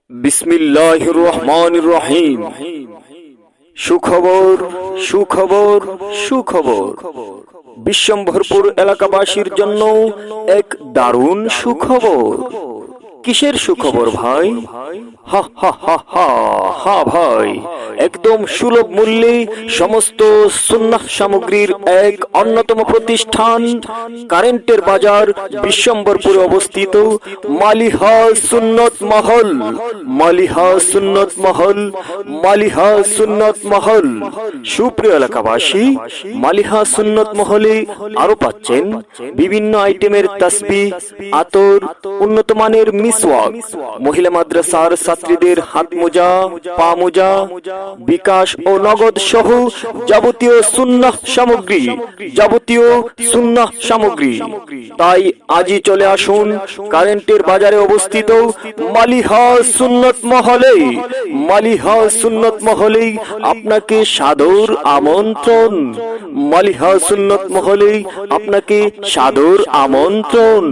বিসমিল্লাহির রহমানির রহিম। সুখবর সুখবর সুখবর। বিশ্বম্ভরপুর এলাকাবাসীর জন্য এক দারুণ সুখবর। কিসের সুখবর ভাই? হা হা হা হা হা ভাই, একদম সুলভ মূল্যে সমস্ত সুন্নাহ সামগ্রীর এক অন্যতম প্রতিষ্ঠান কারেন্টের বাজার বিশ্বম্ভরপুরে অবস্থিত মালিহা সুন্নত মহল। মালিহা সুন্নত মহল, মালিহা সুন্নত মহল। সুপ্রিয় এলাকাবাসী, মালিহা সুন্নত মহলে আরো পাচ্ছেন বিভিন্ন আইটেমের তাসবিহ, আতর, উন্নত মানের মিসওয়াক, মহিলা মাদ্রাসার ছাত্রীদের হাত মোজা, পা মোজা, বিকাশ ও নগদ সহ যাবতীয় সুন্নাহ সামগ্রী, যাবতীয় সুন্নাহ সামগ্রী। তাই আজই চলে আসুন কারেন্টের বাজারে অবস্থিত মালিহা সুন্নত মহলে। মালিহা সুন্নত মহলে আপনাকে সাদর আমন্ত্রণ। মালিহা সুন্নত মহলে আপনাকে সাদর আমন্ত্রণ।